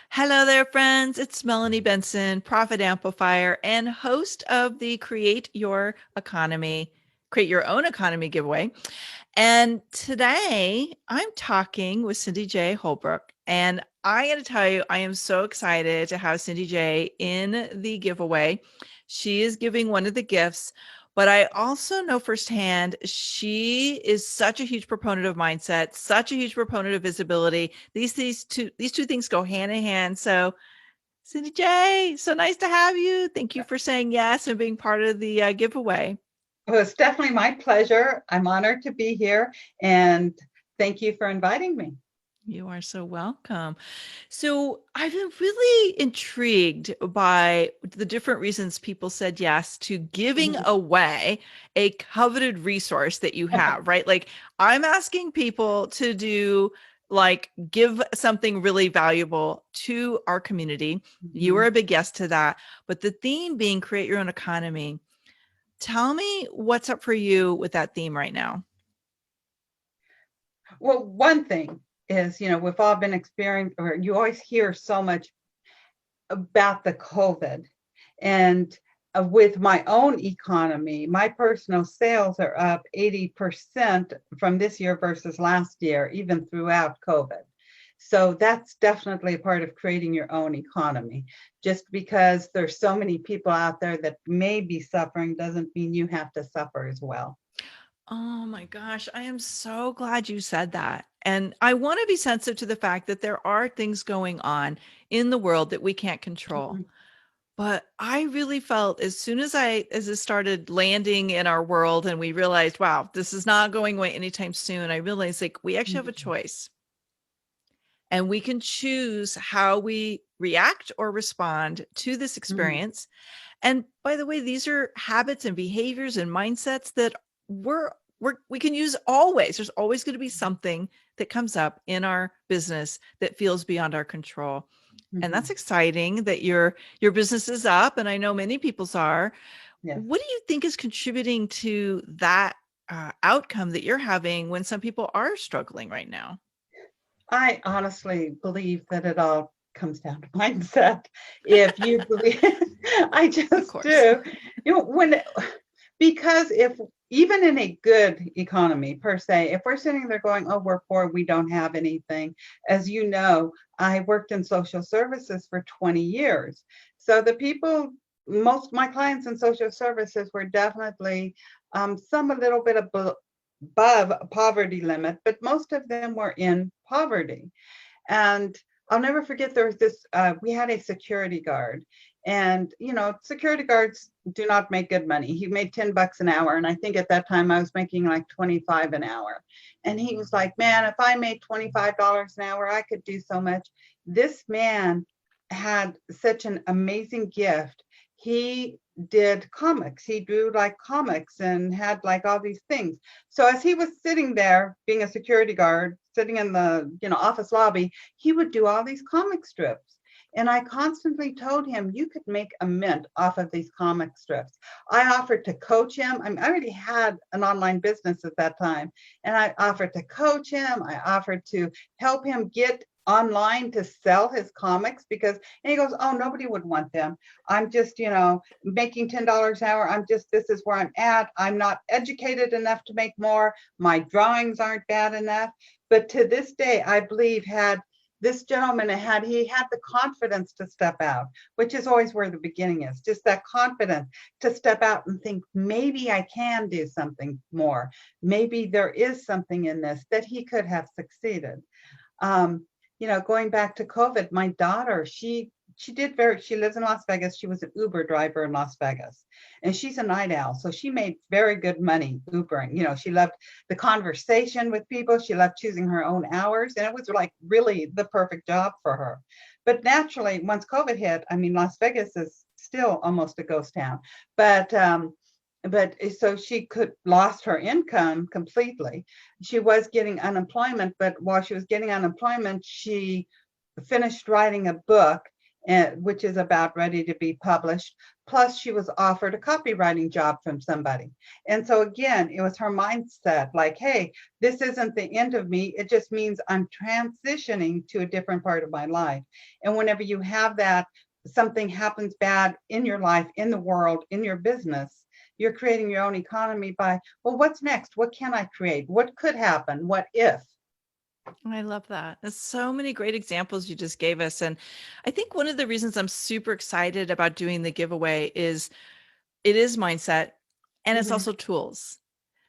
Hello there, friends. It's Melanie Benson, Profit Amplifier and host of the Create Your Own Economy giveaway. And today I'm talking with Cindy J Holbrook. And I got to tell you, I am so excited to have Cindy J in the giveaway. She is giving one of the gifts, but I also know firsthand she is such a huge proponent of mindset, such a huge proponent of visibility. These two things go hand in hand. So Cindy J, so nice to have you. Thank you for saying yes and being part of the giveaway. Well, it's definitely my pleasure. I'm honored to be here, and thank you for inviting me. You are so welcome. So I've been really intrigued by the different reasons people said yes to giving Mhm. away a coveted resource that you have, right? Like I'm asking people to give something really valuable to our community. You are Mhm. a big yes to that. But the theme being create your own economy. Tell me what's up for you with that theme right now. Well, one thing is, we've all been experiencing, or you always hear so much about the COVID. And with my own economy, my personal sales are up 80% from this year versus last year, even throughout COVID. So that's definitely a part of creating your own economy. Just because there's so many people out there that may be suffering doesn't mean you have to suffer as well. Oh my gosh, I am so glad you said that. And I want to be sensitive to the fact that there are things going on in the world that we can't control. Mhm. But I really felt as soon as it started landing in our world and we realized, wow, this is not going away anytime soon, I realized like we actually have a choice and we can choose how we react or respond to this Mhm. experience. And by the way, these are habits and behaviors and mindsets that we can use always. There's always going to be something that comes up in our business that feels beyond our control. And that's Mhm. exciting that your business is up, and I know many people's are. Yes. What do you think is contributing to that outcome that you're having when some people are struggling right now? I honestly believe that it all comes down to mindset. If you believe, I Of just course. do. Because if even in a good economy per se, if we're sitting there going, oh, we're poor, we don't have anything. As you know, I worked in social services for 20 years. So the people, most of my clients in social services were definitely some a little bit above poverty limit, but most of them were in poverty. And I'll never forget there was this, we had a security guard. And, security guards do not make good money. He made $10 an hour. And I think at that time I was making like 25 an hour. And he was like, man, if I made $25 an hour, I could do so much. This man had such an amazing gift. He did comics. He drew like comics and had like all these things. So as he was sitting there being a security guard, sitting in the office lobby, he would do all these comic strips. And I constantly told him, you could make a mint off of these comic strips. I offered to coach him. I already had an online business at that time. And I offered to coach him. I offered to help him get online to sell his comics because, and he goes, oh, nobody would want them. I'm just, making $10 an hour. This is where I'm at. I'm not educated enough to make more. My drawings aren't bad enough. But to this day, I believe had this gentleman he had the confidence to step out, which is always where the beginning is, just that confidence to step out and think, maybe I can do something more. Maybe there is something in this that he could have succeeded. Going back to COVID, my daughter, she lives in Las Vegas. She was an Uber driver in Las Vegas. And she's a night owl. So she made very good money Ubering. She loved the conversation with people. She loved choosing her own hours. And it was like really the perfect job for her. But naturally, once COVID hit, I mean, Las Vegas is still almost a ghost town. But so she could lost her income completely. She was getting unemployment, but while she was getting unemployment, she finished writing a book which is about ready to be published. Plus, she was offered a copywriting job from somebody. And so, again, it was her mindset like, hey, this isn't the end of me. It just means I'm transitioning to a different part of my life. And whenever you have that, something happens bad in your life, in the world, in your business, you're creating your own economy by, well, what's next? What can I create? What could happen? What if? I love that. There's so many great examples you just gave us. And I think one of the reasons I'm super excited about doing the giveaway is it is mindset and it's Mm-hmm, also tools.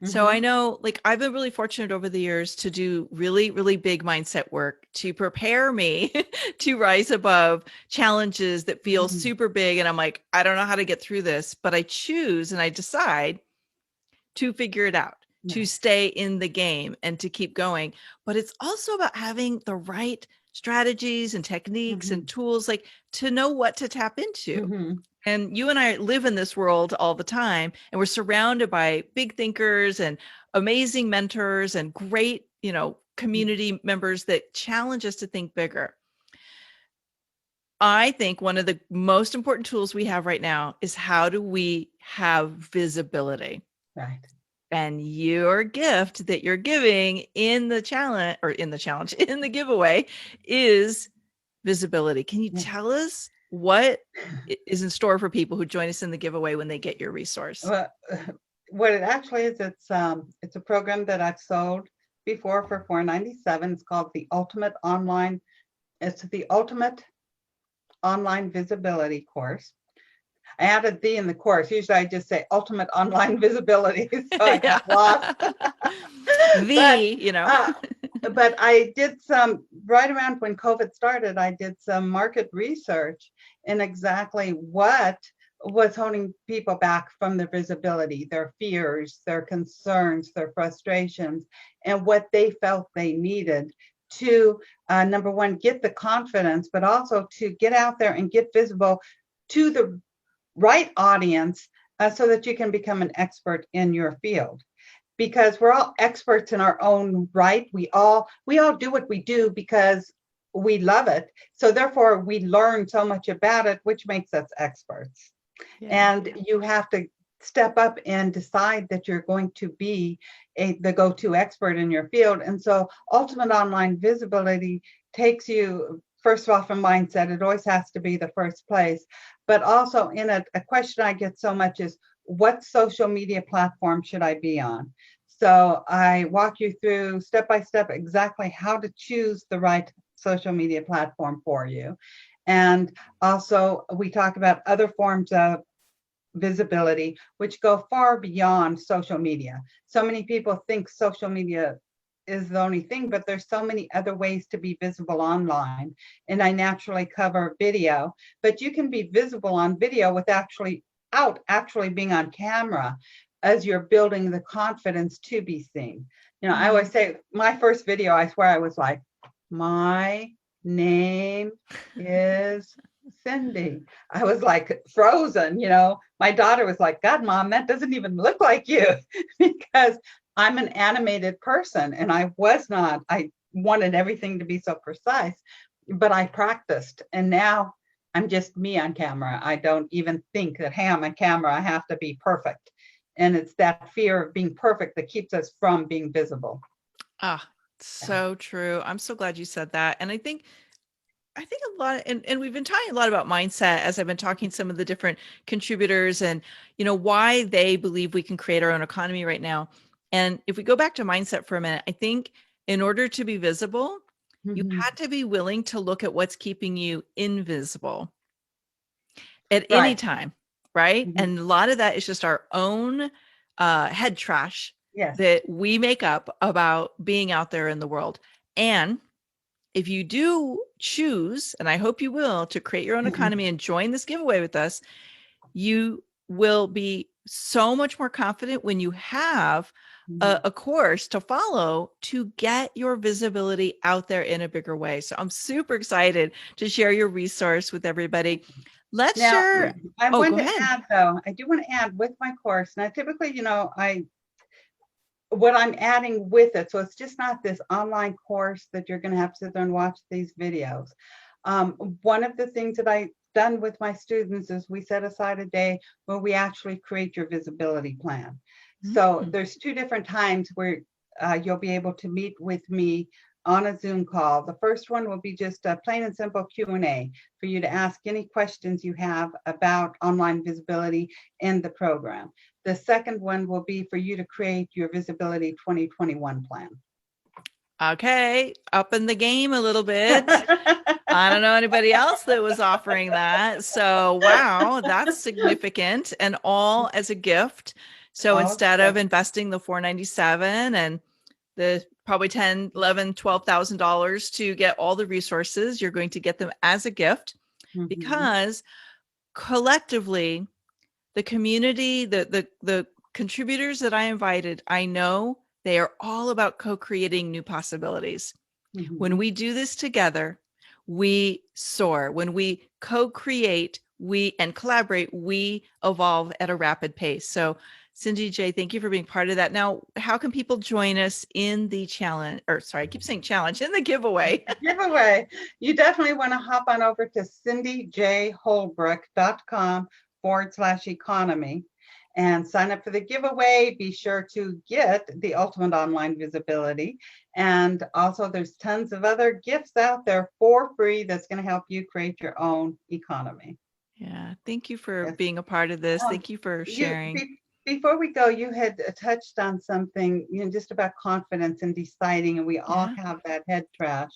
So I mm-hmm, know, like, I've been really fortunate over the years to do really, really big mindset work to prepare me to rise above challenges that feel mm-hmm. super big. And I'm like, I don't know how to get through this, but I choose and I decide to figure it out, to Nice. stay in the game and to keep going. But it's also about having the right strategies and techniques Mm-hmm, and tools, like to know what to tap into. mm-hmm. And you and I live in this world all the time, and we're surrounded by big thinkers and amazing mentors and great, community members that challenge us to think bigger. I think one of the most important tools we have right now is how do we have visibility? Right. And your gift that you're giving in the challenge or in the challenge in the giveaway is visibility. Can you Yeah. tell us what is in store for people who join us in the giveaway when they get your resource? Well, what it actually is, it's a program that I've sold before for $4.97. It's called the Ultimate Online. It's the Ultimate Online Visibility Course. I added the in the course. Usually I just say Ultimate Online Visibility, so I Yeah. got lost. but the, you know. uh, but I did some right around when COVID started. I did some market research in exactly what was holding people back from their visibility, their fears, their concerns, their frustrations, and what they felt they needed to number one, get the confidence, but also to get out there and get visible to the right audience so that you can become an expert in your field, because we're all experts in our own right. We all do what we do because we love it, so therefore we learn so much about it, which makes us experts. Yeah. And you have to step up and decide that you're going to be the go-to expert in your field. And so ultimate online visibility takes you first of all from mindset. It always has to be the first place, but also in a question I get so much is, what social media platform should I be on? So I walk you through step by step exactly how to choose the right social media platform for you. And also we talk about other forms of visibility, which go far beyond social media. So many people think social media is the only thing, but there's so many other ways to be visible online. And I naturally cover video, but you can be visible on video with actually being on camera as you're building the confidence to be seen. I Mm. always say my first video, I swear I was like, my name is Cindy. I was like frozen. My daughter was like, God, Mom, that doesn't even look like you because I'm an animated person and I was not. I wanted everything to be so precise, but I practiced and now I'm just me on camera. I don't even think that, hey, I'm on camera, I have to be perfect. And it's that fear of being perfect that keeps us from being visible. Ah, Yeah. so true. I'm so glad you said that. And I think a lot, and we've been talking a lot about mindset as I've been talking to some of the different contributors and why they believe we can create our own economy right now. And if we go back to mindset for a minute, I think in order to be visible, you Mm-hmm. had to be willing to look at what's keeping you invisible at any Right. time, right? Mm-hmm. And a lot of that is just our own head trash Yes. that we make up about being out there in the world. And if you do choose, and I hope you will, to create your own economy and join this giveaway with us, you will be so much more confident when you have Mm-hmm. a course to follow to get your visibility out there in a bigger way. So I'm super excited to share your resource with everybody. Let's Now, share. I Oh, want go to ahead. add though, I do want to add with my course. Now, typically, what I'm adding with it, so it's just not this online course that you're going to have to sit there and watch these videos. One of the things that I done with my students is we set aside a day where we actually create your visibility plan. So Mm. there's two different times where you'll be able to meet with me on a Zoom call. The first one will be just a plain and simple Q&A for you to ask any questions you have about online visibility and the program. The second one will be for you to create your Visibility 2021 plan. Okay, up in the game a little bit. I don't know anybody else that was offering that. So, wow, that's significant and all as a gift. So Oh, instead yeah. of investing the 497 and the probably 10, 11, $12,000 to get all the resources, you're going to get them as a gift Mhm. because collectively the community, the contributors that I invited, I know they are all about co-creating new possibilities. When Mhm. we do this together, we soar. When we co-create, we and collaborate, we evolve at a rapid pace. So Cindy J, thank you for being part of that. Now, how can people join us in the challenge, or sorry, I keep saying challenge, in the giveaway? Giveaway. You definitely want to hop on over to cindyjholbrook.com/economy and sign up for the giveaway. Be sure to get the ultimate online visibility. And also there's tons of other gifts out there for free that's going to help you create your own economy. Yeah, thank you for Yes. being a part of this. Um, Thank you for you sharing. before we go, you had touched on something, just about confidence and deciding, and we all Yeah. have that head trash.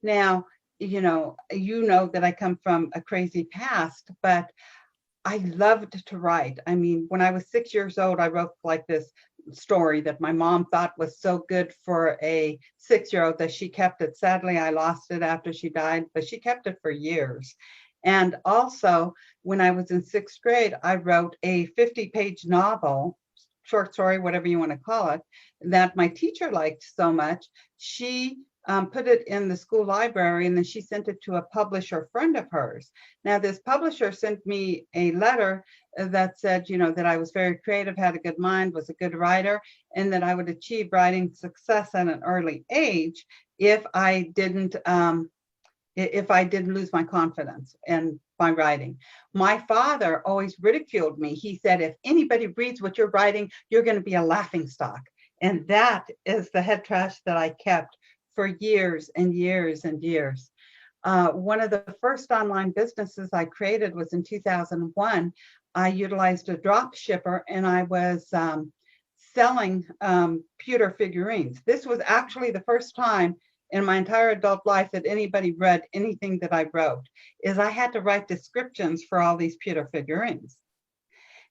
Now, that I come from a crazy past, but I loved to write. I mean, when I was 6 years old, I wrote like this story that my mom thought was so good for a 6-year-old that she kept it. Sadly, I lost it after she died, but she kept it for years. And also, when I was in sixth grade, I wrote a 50-page novel, short story, whatever you want to call it, that my teacher liked so much. She put it in the school library and then she sent it to a publisher friend of hers. Now, this publisher sent me a letter that said, that I was very creative, had a good mind, was a good writer, and that I would achieve writing success at an early age if I didn't lose my confidence in my writing. My father always ridiculed me. He said, if anybody reads what you're writing, you're going to be a laughing stock. And that is the head trash that I kept for years and years and years. One of the first online businesses I created was in 2001. I utilized a drop shipper and I was selling pewter figurines. This was actually the first time in my entire adult life that anybody read anything that I wrote, is I had to write descriptions for all these pewter figurines.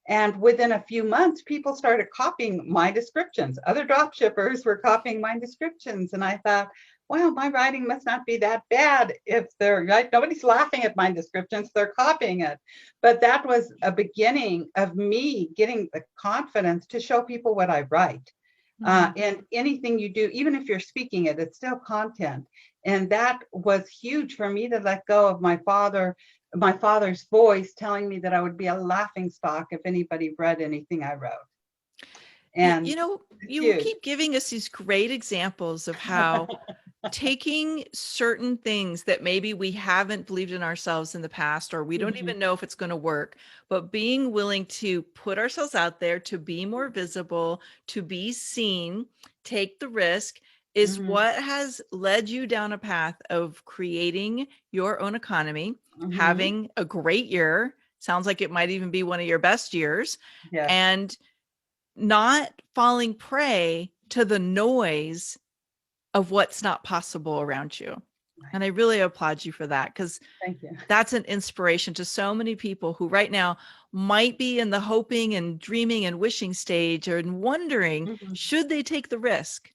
And within a few months, people started copying my descriptions. Other drop shippers were copying my descriptions. And I thought, wow, my writing must not be that bad if they're right. Nobody's laughing at my descriptions, they're copying it. But that was a beginning of me getting the confidence to show people what I write. Mhm. And anything you do, even if you're speaking it, it's still content. And that was huge for me to let go of my father's voice telling me that I would be a laughing stock if anybody read anything I wrote. And it's You huge. keep giving us these great examples of how taking certain things that maybe we haven't believed in ourselves in the past, or we don't Mhm, even know if it's going to work, but being willing to put ourselves out there, to be more visible, to be seen, take the risk is mhm, what has led you down a path of creating your own economy, mhm. having a great year. Sounds like it might even be one of your best years, Yes, and not falling prey to the noise of what's not possible around you. And I really applaud you for that, because thank you. that's an inspiration to so many people who right now might be in the hoping and dreaming and wishing stage and wondering, Mhm. should they take the risk?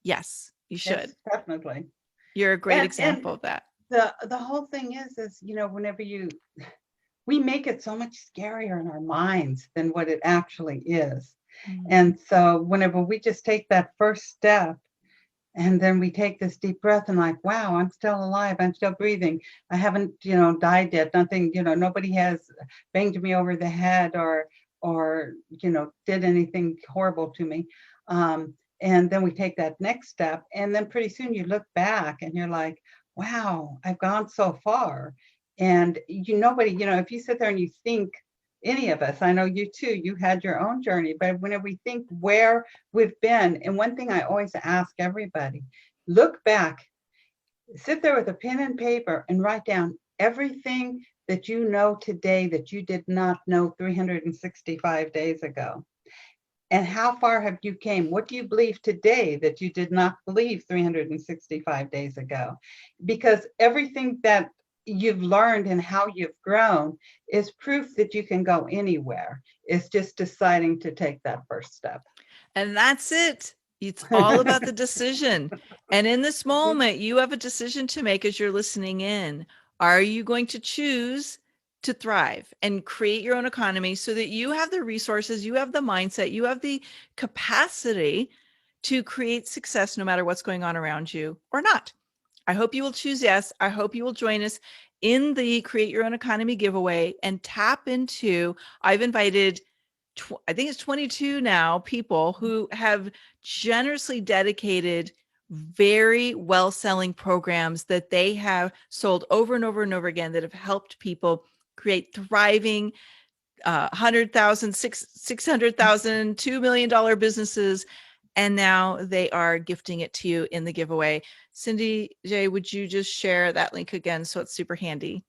Yes, you should. Yes, definitely. You're a great And example of that. the whole thing is, whenever we make it so much scarier in our minds than what it actually is. Mm. And so whenever we just take that first step and then we take this deep breath and like, wow, I'm still alive. I'm still breathing. I haven't, died yet. Nothing, nobody has banged me over the head or, did anything horrible to me. And then we take that next step. And then pretty soon you look back and you're like, wow, I've gone so far. And nobody, if you sit there and you think, any of us, I know you too, you had your own journey, but when we think where we've been, and one thing I always ask everybody, look back, sit there with a pen and paper and write down everything that you know today that you did not know 365 days ago. And how far have you came? What do you believe today that you did not believe 365 days ago? Because everything that you've learned and how you've grown is proof that you can go anywhere. It's just deciding to take that first step. And that's it. It's all about the decision. And in this moment, you have a decision to make as you're listening in. Are you going to choose to thrive and create your own economy so that you have the resources, you have the mindset, you have the capacity to create success no matter what's going on around you or not? I hope you will choose yes. I hope you will join us in the Create Your Own Economy giveaway and tap into, I've invited I think it's 22 now people who have generously dedicated very well selling programs that they have sold over and over and over again that have helped people create thriving 100,000, 600,000, $2 million businesses. And now they are gifting it to you in the giveaway. Cindy J, would you just share that link again so it's super handy?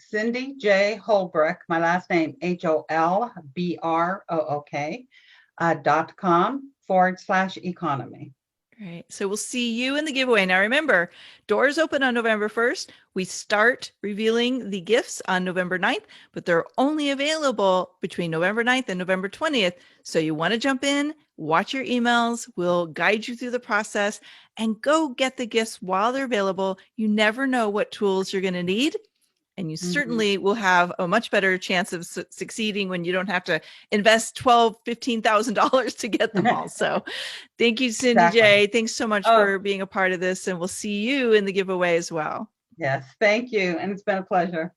Cindy J Holbrook, my last name HOLBROOK .com/economy. Right. So we'll see you in the giveaway. Now remember, doors open on November 1st. We start revealing the gifts on November 9th, but they're only available between November 9th and November 20th. So you want to jump in, watch your emails. We'll guide you through the process and go get the gifts while they're available. You never know what tools you're going to need. And you certainly will have a much better chance of succeeding when you don't have to invest $12,000, $15,000 to get them all. So thank you, Cindy Exactly. J. Thanks so much Oh, for being a part of this. And we'll see you in the giveaway as well. yes. Thank you. And it's been a pleasure.